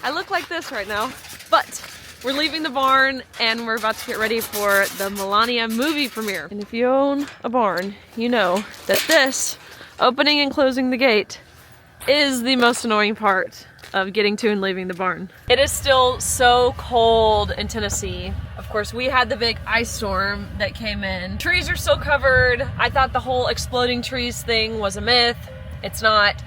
I look like this right now, but we're leaving the barn and we're about to get ready for the Melania movie premiere. And if you own a barn, you know that this, opening and closing the gate, is the most annoying part of getting to and leaving the barn. It is still so cold in Tennessee. Of course, we had the big ice storm that came in. Trees are still covered. I thought the whole exploding trees thing was a myth. It's not.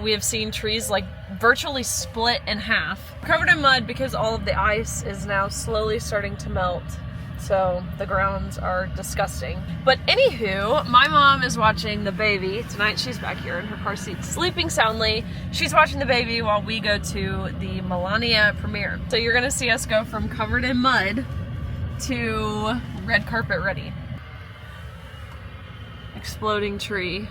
We have seen trees like virtually split in half. Covered in mud because all of the ice is now slowly starting to melt. So the grounds are disgusting. But anywho, my mom is watching the baby. Tonight she's back here in her car seat sleeping soundly. She's watching the baby while we go to the Melania premiere. So you're gonna see us go from covered in mud to red carpet ready. Exploding tree.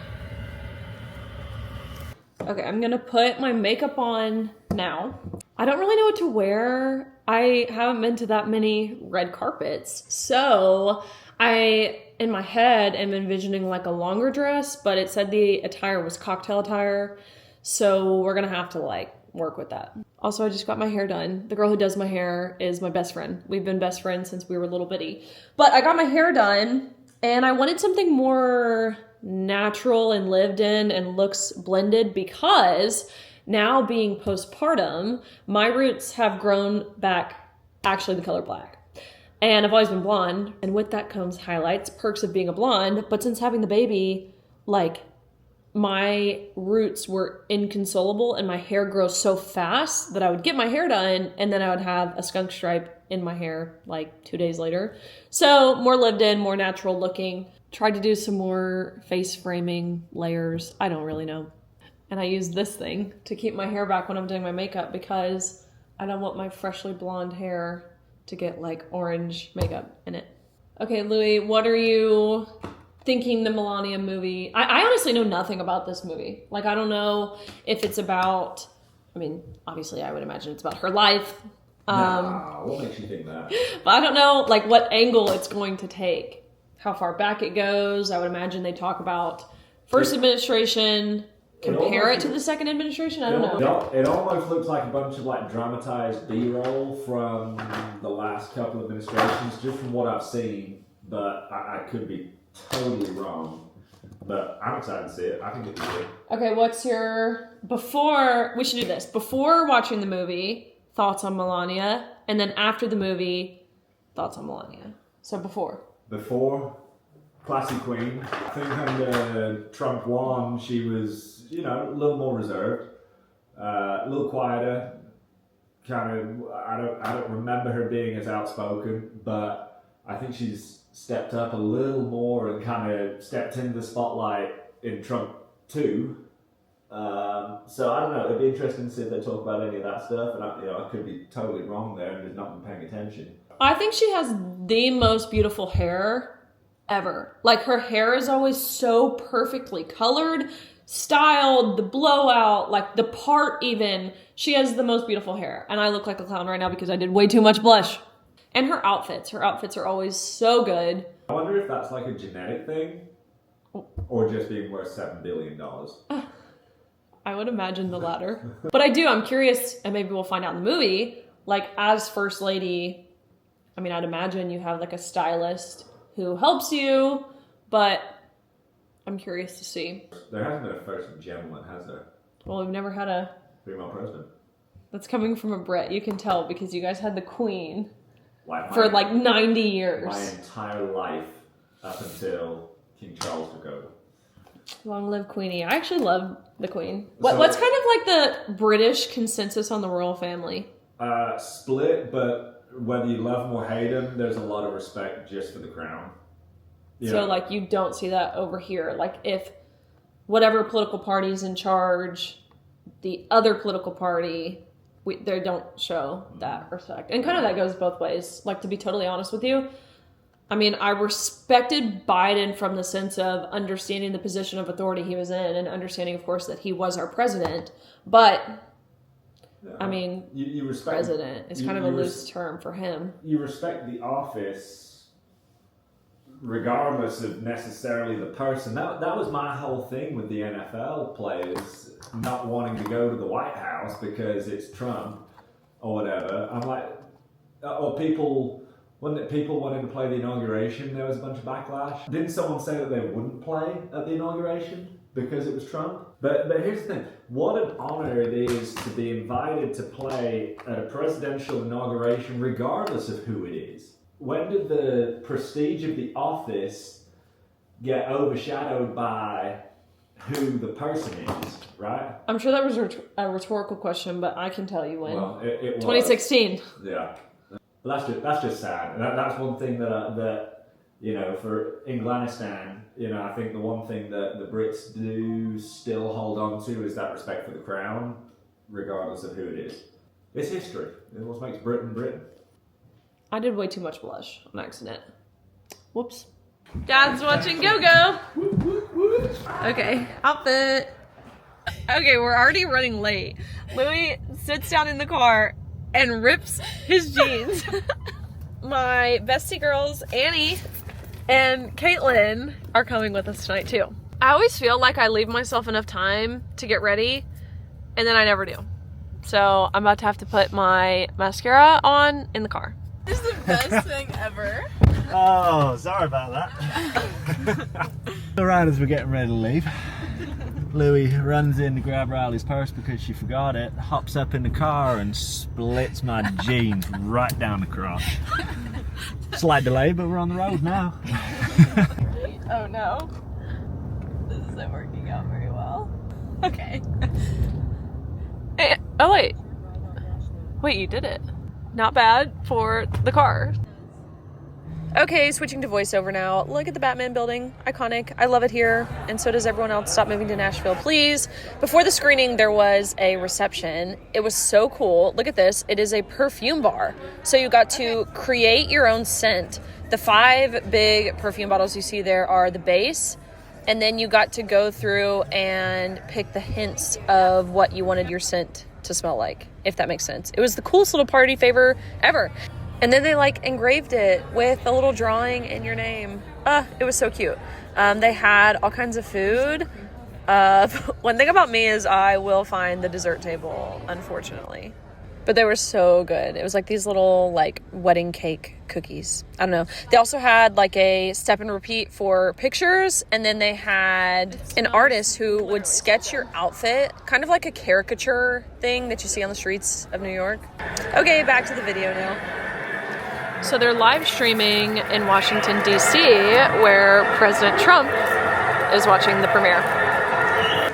Okay, I'm gonna put my makeup on now. I don't really know what to wear. I haven't been to that many red carpets. So I, in my head, am envisioning like a longer dress, but it said the attire was cocktail attire. So we're gonna have to like work with that. Also, I just got my hair done. The girl who does my hair is my best friend. We've been best friends since we were little bitty. But I got my hair done and I wanted something more natural and lived in and looks blended because now being postpartum, my roots have grown back actually the color black. And I've always been blonde, and with that comes highlights, perks of being a blonde. But since having the baby, like my roots were inconsolable and my hair grows so fast that I would get my hair done and then I would have a skunk stripe in my hair like 2 days later. So more lived in, more natural looking. Tried to do some more face framing layers. I don't really know. And I use this thing to keep my hair back when I'm doing my makeup because I don't want my freshly blonde hair to get like orange makeup in it. Okay, Louie, what are you thinking the Melania movie? I honestly know nothing about this movie. Like, I don't know if it's about, I mean, obviously I would imagine it's about her life. What makes you think that? But I don't know like what angle it's going to take, how far back it goes. I would imagine they talk about first administration, compare it to the second administration. I don't know. It almost looks like a bunch of like dramatized B-roll from the last couple of administrations, just from what I've seen. But I could be totally wrong. But I'm excited to see it. I think it'd be good. Okay, what's your we should do this. Before watching the movie, thoughts on Melania, and then after the movie, thoughts on Melania. So before, classy queen. I think under Trump 1, she was, you know, a little more reserved, a little quieter. Kind of, I don't remember her being as outspoken, but I think she's stepped up a little more and kind of stepped into the spotlight in Trump 2. So I don't know. It'd be interesting to see if they talk about any of that stuff, and I could be totally wrong there and just not been paying attention. I think she has the most beautiful hair ever. Like, her hair is always so perfectly colored, styled, the blowout, like the part even. She has the most beautiful hair. And I look like a clown right now because I did way too much blush. And her outfits are always so good. I wonder if that's like a genetic thing or just being worth $7 billion. I would imagine the latter. But I'm curious, and maybe we'll find out in the movie, like as First Lady, I mean, I'd imagine you have like a stylist who helps you, but I'm curious to see. There hasn't been a first gentleman, has there? Well, we've never had a female president. That's coming from a Brit. You can tell because you guys had the Queen for like 90 years. My entire life up until King Charles took over. Long live Queenie. I actually love the Queen. What's kind of like the British consensus on the royal family? Split, but whether you love them or hate them, there's a lot of respect just for the crown. So like you don't see that over here. Like if whatever political party is in charge, the other political party, they don't show that respect. And kind of that goes both ways. Like, to be totally honest with you, I mean, I respected Biden from the sense of understanding the position of authority he was in and understanding, of course, that he was our president. But, I mean, you respect, president is kind of a loose term for him. You respect the office regardless of necessarily the person. That was my whole thing with the NFL players not wanting to go to the White House because it's Trump. or whatever. I'm like, or people, wasn't it people wanting to play the inauguration? There was a bunch of backlash. Didn't someone say that they wouldn't play at the inauguration because it was Trump? But here's the thing, what an honor it is to be invited to play at a presidential inauguration regardless of who it is. When did the prestige of the office get overshadowed by who the person is, right? I'm sure that was a rhetorical question, but I can tell you when. Well, it was. 2016. Yeah. But that's just sad. That's one thing that you know, for Englanistan, you know, I think the one thing that the Brits do still hold on to is that respect for the crown, regardless of who it is. It's history. It's what makes Britain Britain. I did way too much blush on accident. Whoops. Dad's watching Go-Go. Okay, outfit. Okay, we're already running late. Louis sits down in the car and rips his jeans. My bestie girls, Annie and Caitlin, are coming with us tonight too. I always feel like I leave myself enough time to get ready, and then I never do. So I'm about to have to put my mascara on in the car. This is the best thing ever. Oh, sorry about that. Around as we're getting ready to leave, Louie runs in to grab Riley's purse because she forgot it, hops up in the car and splits my jeans right down the crotch. Slight delay, but we're on the road now. Oh no. This isn't working out very well. Okay. Oh wait. Wait, you did it. Not bad for the car. Okay, switching to voiceover now. Look at the Batman building. Iconic. I love it here. And so does everyone else. Stop moving to Nashville, please. Before the screening, there was a reception. It was so cool. Look at this. It is a perfume bar. So you got to create your own scent. The 5 big perfume bottles you see there are the base. And then you got to go through and pick the hints of what you wanted your scent to smell like, if that makes sense. It was the coolest little party favor ever. And then they like engraved it with a little drawing in your name. It was so cute. They had all kinds of food. One thing about me is I will find the dessert table, unfortunately. But they were so good. It was like these little like wedding cake cookies. I don't know. They also had like a step and repeat for pictures. And then they had an artist who would sketch your outfit, kind of like a caricature thing that you see on the streets of New York. Okay, back to the video now. So they're live streaming in Washington, D.C., where President Trump is watching the premiere.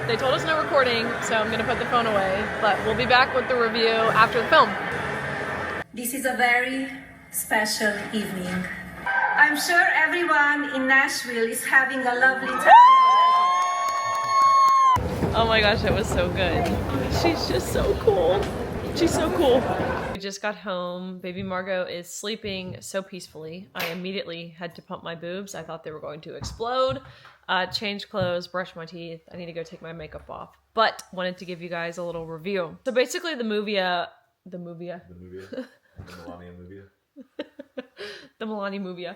They told us no recording, so I'm going to put the phone away, but we'll be back with the review after the film. This is a very special evening. I'm sure everyone in Nashville is having a lovely time. Oh my gosh, it was so good. She's just so cool. She's so cool. We just got home. Baby Margot is sleeping so peacefully. I immediately had to pump my boobs. I thought they were going to explode. Change clothes, brush my teeth. I need to go take my makeup off. But wanted to give you guys a little review. So basically the Melania movie. The Melania movie.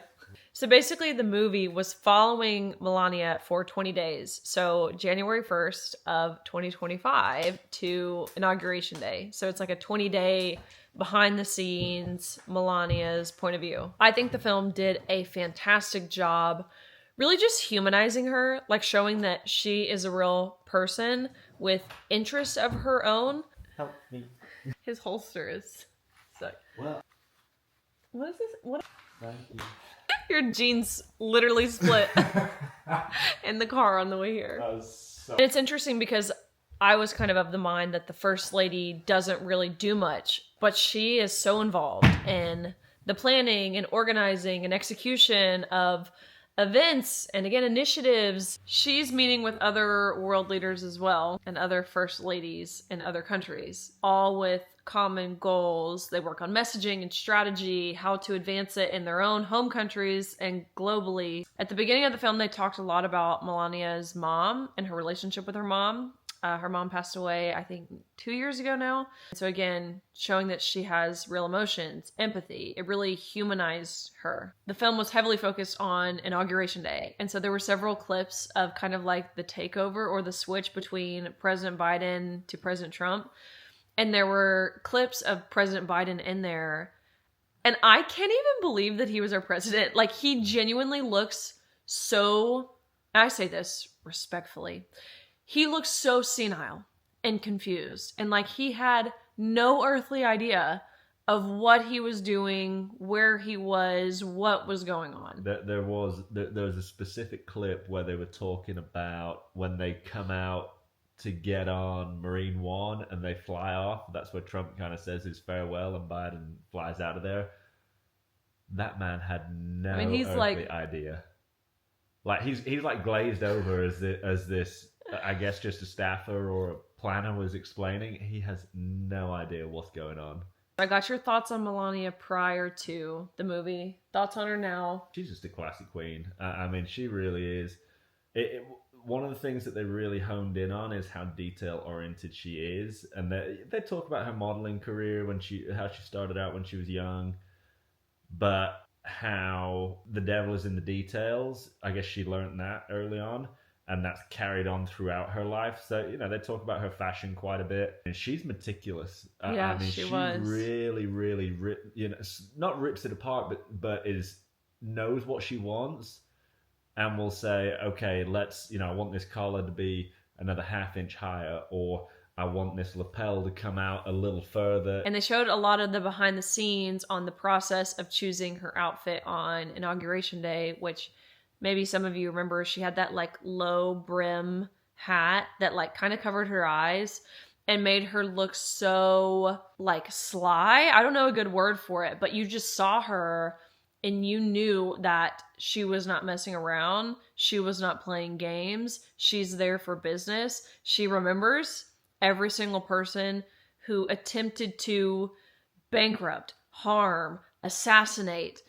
So basically the movie was following Melania for 20 days. So January 1st of 2025 to Inauguration Day. So it's like a 20-day behind the scenes Melania's point of view. I think the film did a fantastic job really just humanizing her, like showing that she is a real person with interests of her own. Help me. His holster is stuck. Well, What is this? What? thank you. Your jeans literally split in the car on the way here. That was so... And it's interesting because I was kind of the mind that the First Lady doesn't really do much, but she is so involved in the planning and organizing and execution of events and again initiatives. She's meeting with other world leaders as well and other first ladies in other countries, all with common goals. They work on messaging and strategy, how to advance it in their own home countries and globally. At the beginning of the film, they talked a lot about Melania's mom and her relationship with her mom. Her mom passed away, I think, 2 years ago now. So again, showing that she has real emotions, empathy. It really humanized her. The film was heavily focused on Inauguration Day. And so there were several clips of kind of like the takeover or the switch between President Biden to President Trump. And there were clips of President Biden in there. And I can't even believe that he was our president. Like, he genuinely looks so, and I say this respectfully, he looks so senile and confused. And like, he had no earthly idea of what he was doing, where he was, what was going on. There was a specific clip where they were talking about when they come out to get on Marine One and they fly off. That's where Trump kind of says his farewell and Biden flies out of there. That man had no he's earthly idea. Like, he's like glazed over as this, I guess, just a staffer or a planner was explaining. He has no idea what's going on. I got your thoughts on Melania prior to the movie. Thoughts on her now? She's just a classy queen. I mean, she really is. One of the things that they really honed in on is how detail-oriented she is. And they talk about her modeling career, how she started out when she was young. But how the devil is in the details. I guess she learned that early on. And that's carried on throughout her life. So, they talk about her fashion quite a bit. And she's meticulous. Yeah, she was. Really, really, not rips it apart, but knows what she wants. And will say, okay, I want this collar to be another half-inch higher. Or I want this lapel to come out a little further. And they showed a lot of the behind the scenes on the process of choosing her outfit on Inauguration Day, which... maybe some of you remember she had that like low brim hat that like kind of covered her eyes and made her look so like sly. I don't know a good word for it, but you just saw her and you knew that she was not messing around. She was not playing games. She's there for business. She remembers every single person who attempted to bankrupt, harm, assassinate,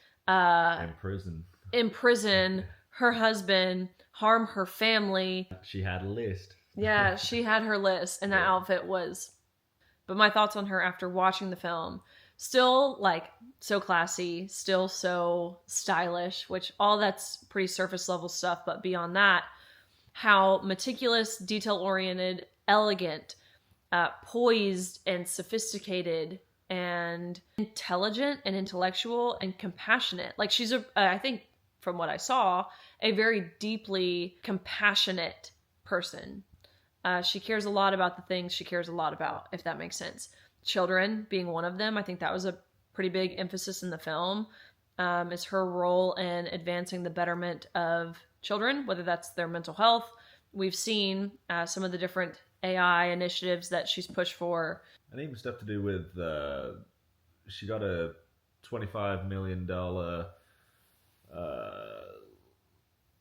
imprison her husband, harm her family. She had a list. Yeah, she had her list, and that outfit was... But my thoughts on her after watching the film, still like so classy, still so stylish, which all that's pretty surface level stuff, but beyond that, how meticulous, detail-oriented, elegant, poised and sophisticated and intelligent and intellectual and compassionate. Like, she's I think from what I saw, a very deeply compassionate person. She cares a lot about the things she cares a lot about, if that makes sense. Children being one of them. I think that was a pretty big emphasis in the film, is her role in advancing the betterment of children, whether that's their mental health. We've seen some of the different AI initiatives that she's pushed for. And even stuff to do with, she got a $25 million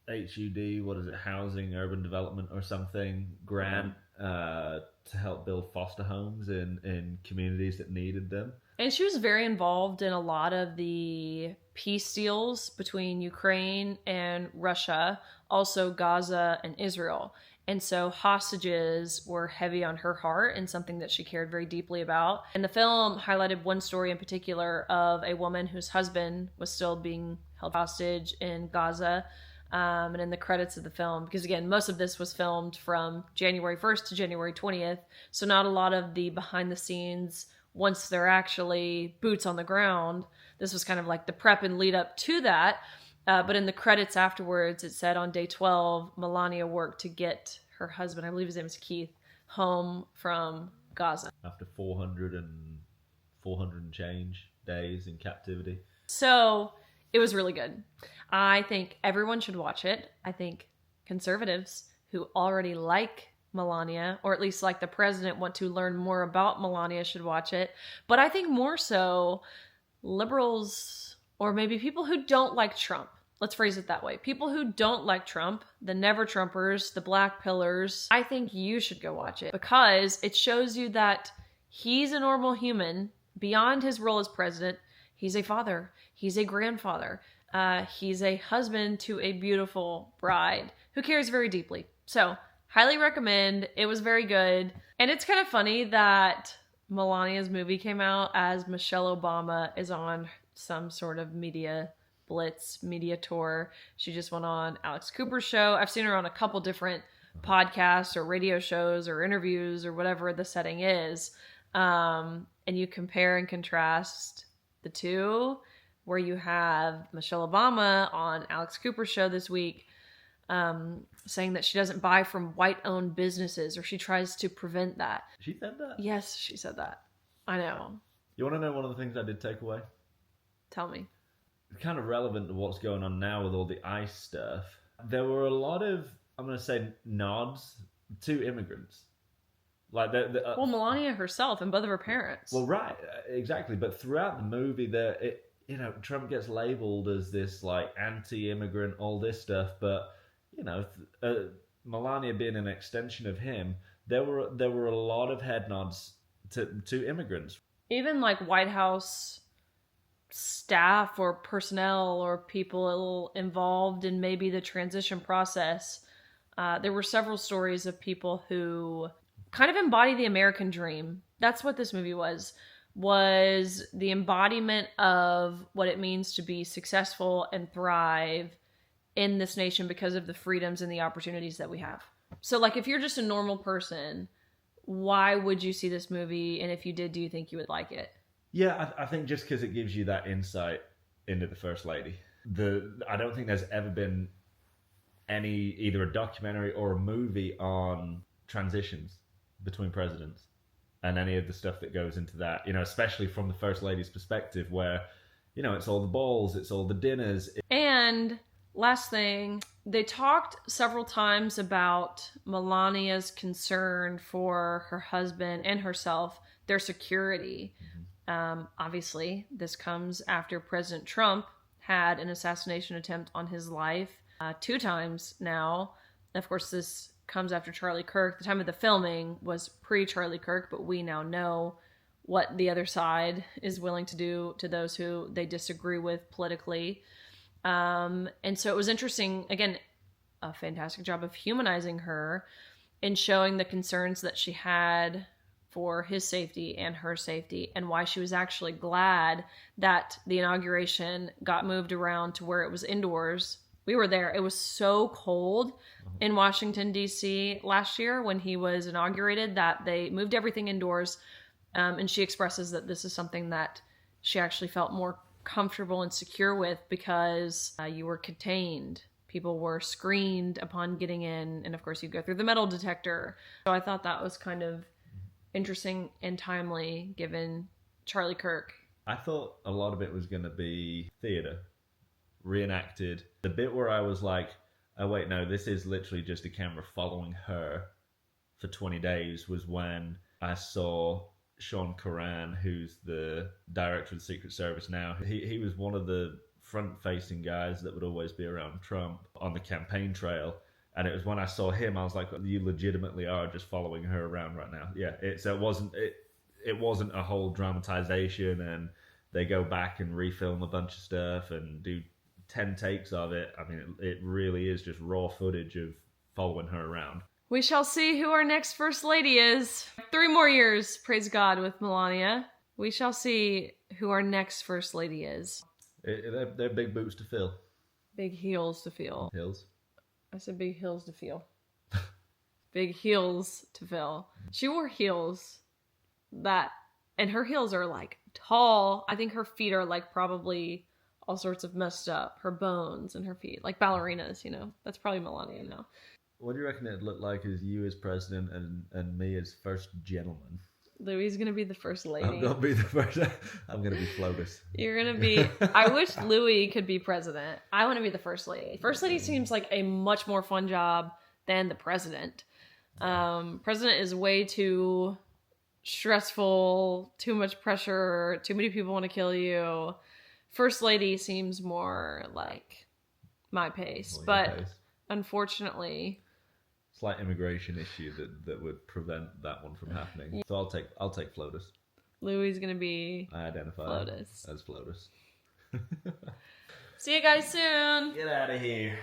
HUD, what is it, housing, urban development or something, grant to help build foster homes in communities that needed them. And she was very involved in a lot of the peace deals between Ukraine and Russia, also Gaza and Israel. And so hostages were heavy on her heart and something that she cared very deeply about. And the film highlighted one story in particular of a woman whose husband was still being held hostage in Gaza. And in the credits of the film, because again, most of this was filmed from January 1st to January 20th. So not a lot of the behind the scenes once they're actually boots on the ground. This was kind of like the prep and lead up to that. But in the credits afterwards, it said on day 12, Melania worked to get her husband, I believe his name is Keith, home from Gaza. After 400 and change days in captivity. So it was really good. I think everyone should watch it. I think conservatives who already like Melania, or at least like the president, want to learn more about Melania should watch it. But I think more so liberals, or maybe people who don't like Trump. Let's phrase it that way. People who don't like Trump, the never Trumpers, the black pillars, I think you should go watch it because it shows you that he's a normal human beyond his role as president. He's a father. He's a grandfather. He's a husband to a beautiful bride who cares very deeply. So, highly recommend. It was very good. And it's kind of funny that Melania's movie came out as Michelle Obama is on some sort of media blitz, media tour. She just went on Alex Cooper's show. I've seen her on a couple different podcasts or radio shows or interviews or whatever the setting is. And you compare and contrast the two, where you have Michelle Obama on Alex Cooper's show this week saying that she doesn't buy from white-owned businesses, or she tries to prevent that. She said that? Yes, she said that. I know. You want to know one of the things I did take away? Tell me. Kind of relevant to what's going on now with all the ICE stuff. There were a lot of, I'm going to say, nods to immigrants. Like well, Melania herself and both of her parents. Well, right, exactly. But throughout the movie, Trump gets labeled as this like anti-immigrant, all this stuff. But Melania being an extension of him, there were a lot of head nods to immigrants. Even like White House staff or personnel or people involved in maybe the transition process. There were several stories of people who kind of embody the American dream. That's what this movie was the embodiment of what it means to be successful and thrive in this nation because of the freedoms and the opportunities that we have. So like, if you're just a normal person, why would you see this movie? And if you did, do you think you would like it? Yeah, I think just because it gives you that insight into the First Lady. I don't think there's ever been either a documentary or a movie on transitions between presidents and any of the stuff that goes into that, especially from the First Lady's perspective, where, it's all the balls, it's all the dinners. And last thing, they talked several times about Melania's concern for her husband and herself, their security. Obviously, this comes after President Trump had an assassination attempt on his life 2 times now. Of course, this comes after Charlie Kirk. The time of the filming was pre-Charlie Kirk, but we now know what the other side is willing to do to those who they disagree with politically. And so it was interesting, again, a fantastic job of humanizing her and showing the concerns that she had for his safety and her safety, and why she was actually glad that the inauguration got moved around to where it was indoors. We were there. It was so cold in Washington, D.C. last year when he was inaugurated that they moved everything indoors. And she expresses that this is something that she actually felt more comfortable and secure with because you were contained. People were screened upon getting in. And of course, you go through the metal detector. So I thought that was kind of interesting and timely given Charlie Kirk. I thought a lot of it was going to be theater, reenacted. The bit where I was like, oh wait, no, this is literally just a camera following her for 20 days was when I saw Sean Curran, who's the director of the Secret Service now. He was one of the front-facing guys that would always be around Trump on the campaign trail. And it was when I saw him, I was like, you legitimately are just following her around right now. Yeah, it wasn't a whole dramatization and they go back and refilm a bunch of stuff and do 10 takes of it. I mean, it really is just raw footage of following her around. We shall see who our next First Lady is. 3 more years, praise God, with Melania. We shall see who our next First Lady is. They're big boots to fill. Big heels to feel. Hills? I said big heels to feel. Big heels to fill. She wore heels and her heels are like tall. I think her feet are like probably all sorts of messed up. Her bones and her feet, like ballerinas, That's probably Melania now. What do you reckon it'd look like as you as president and me as first gentleman? Louie's gonna be the first lady. I'm gonna be the first. I'm gonna be FLOTUS. You're gonna be. I wish Louie could be president. I want to be the first lady. First lady seems like a much more fun job than the president. President is way too stressful, too much pressure, too many people want to kill you. First lady seems more like my pace, but unfortunately. Slight immigration issue that would prevent that one from happening. So I'll take FLOTUS. Louie's gonna be. I identify FLOTUS. as FLOTUS. See you guys soon. Get out of here.